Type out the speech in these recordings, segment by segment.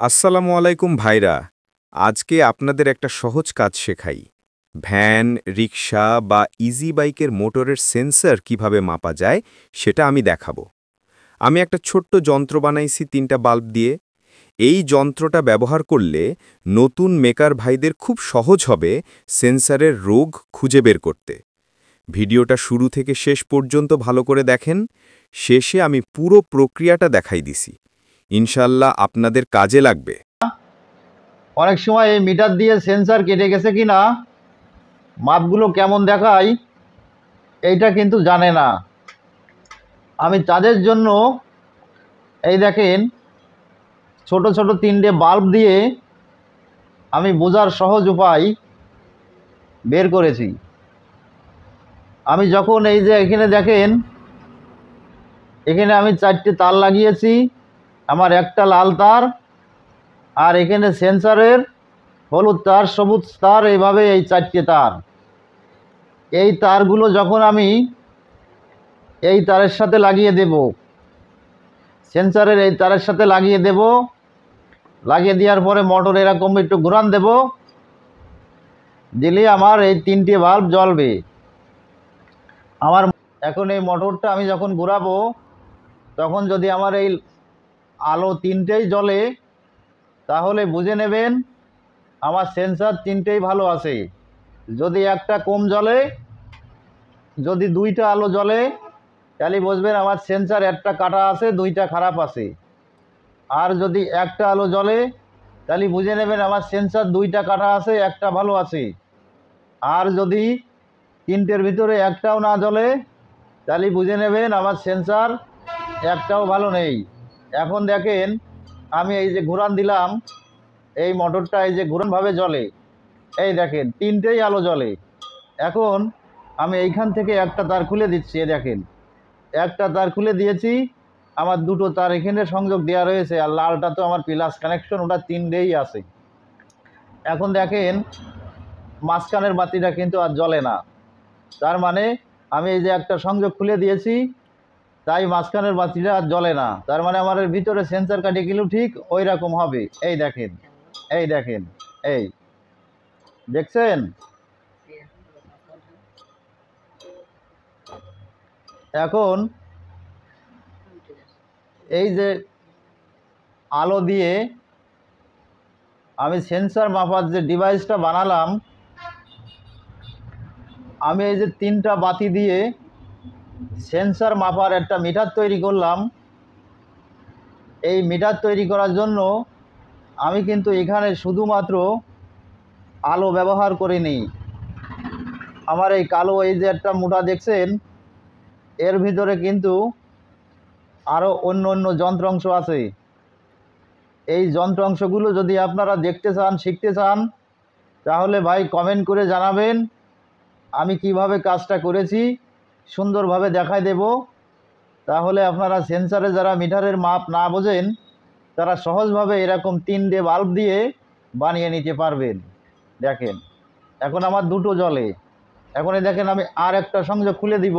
আসসালামু আলাইকুম ভাইরা। আজকে আপনাদের একটা সহজ কাজ শেখাই। ভ্যান, রিকশা বা ইজি বাইকের মোটরের সেন্সর কিভাবে মাপা যায় সেটা আমি দেখাবো। আমি একটা ছোট্ট যন্ত্র বানাইছি ৩টা বাল্ব দিয়ে। এই যন্ত্রটা ব্যবহার করলে নতুন মেকার ভাইদের খুব সহজ হবে সেন্সরের রোগ খুঁজে বের করতে। ভিডিওটা শুরু থেকে শেষ পর্যন্ত ভালো করে দেখেন। শেষে আমি পুরো প্রক্রিয়াটা দেখাই দিছি। ইনশাল্লাহ আপনাদের কাজে লাগবে। অনেক সময় এই মিটার দিয়ে সেন্সর কেটে গেছে কি না, মাপগুলো কেমন দেখায় এইটা কিন্তু জানে না। আমি তাদের জন্য এই দেখেন ছোট ছোট 3টে বাল্ব দিয়ে আমি বোঝার সহজ উপায় বের করেছি। আমি যখন এই যে এখানে দেখেন, এখানে আমি 4টে তার লাগিয়েছি, আমার একটা লাল তার, আর এখানে সেন্সরের হলুদ তার, সবুজ তার, এইভাবে এই 4টে তার। এই তারগুলো যখন আমি এই তারের সাথে লাগিয়ে দেব, সেন্সরের এই তারের সাথে লাগিয়ে দেব, লাগিয়ে দেওয়ার পরে মোটর এরকম একটু ঘুরান দেব, দিলে আমার এই 3টে বাল্ব জ্বলবে। আমার এখন এই মোটরটা আমি যখন ঘুরাবো, তখন যদি আমার এই আলো 3টেই জ্বলে, তাহলে বুঝে নেবেন আমার সেন্সর 3টেই ভালো আছে। যদি একটা কম জ্বলে, যদি 2টা আলো জ্বলে, তাহলে বুঝবেন আমার সেন্সর একটা কাটা আছে, 2টা খারাপ আছে। আর যদি একটা আলো জ্বলে, তাহলে বুঝে নেবেন আমার সেন্সর 2টা কাটা আছে, একটা ভালো আছে। আর যদি 3টের ভিতরে একটাও না জ্বলে, তাহলে বুঝে নেবেন আমার সেন্সর একটাও ভালো নেই। এখন দেখেন আমি এই যে ঘুরান দিলাম, এই মোটরটা এই যে ঘুরানভাবে জ্বলে, এই দেখেন 3টেই আলো জ্বলে। এখন আমি এইখান থেকে একটা তার খুলে দিচ্ছি, দেখেন একটা তার খুলে দিয়েছি, আমার 2টো তার এখানে সংযোগ দেওয়া রয়েছে, আর লালটা তো আমার প্লাস কানেকশন, ওটা 3টেই আছে। এখন দেখেন মাঝখানের বাতিটা কিন্তু আর জ্বলে না। তার মানে আমি এই যে একটা সংযোগ খুলে দিয়েছি, তাই মাঝখানের বাতিটা আর জ্বলে না। তার মানে আমার এর ভিতরে সেন্সর কাটে গেলেও ঠিক ওই রকম হবে। এই দেখেন, এই দেখেন, এই দেখছেন। এখন এই যে আলো দিয়ে আমি সেন্সর মাপার যে ডিভাইসটা বানালাম, আমি এই যে 3টা বাতি দিয়ে সেন্সর মাপার একটা মিটার তৈরি করলাম। এই মিটার তৈরি করার জন্য আমি কিন্তু এখানে শুধুমাত্র আলো ব্যবহার করিনি। আমার এই কালো এই যে একটা মোটা দেখছেন, এর ভিতরে কিন্তু আরও অন্য অন্য যন্ত্রাংশ আছে। এই যন্ত্রাংশগুলো যদি আপনারা দেখতে চান, শিখতে চান, তাহলে ভাই কমেন্ট করে জানাবেন। আমি কিভাবে কাজটা করেছি সুন্দরভাবে দেখাই দেব। তাহলে আপনারা সেন্সরে যারা মিটারের মাপ না বোঝেন, তারা সহজভাবে এরকম 3টে বাল্ব দিয়ে বানিয়ে নিতে পারবেন। দেখেন এখন আমার 2টো জ্বলে। এখন এই দেখেন আমি আর একটা সংযোগ খুলে দিব,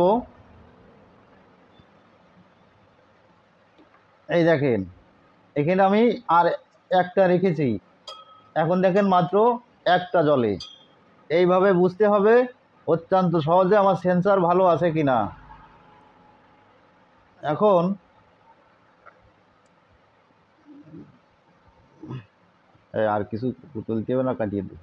এই দেখেন এখানে আমি আর একটা রেখেছি। এখন দেখেন মাত্র একটা জ্বলে। এইভাবে বুঝতে হবে অত্যন্ত সহজে আমার সেন্সর ভালো আছে কিনা। এখন আর কিছু তুলতে হবে না, কাটিয়ে দিই।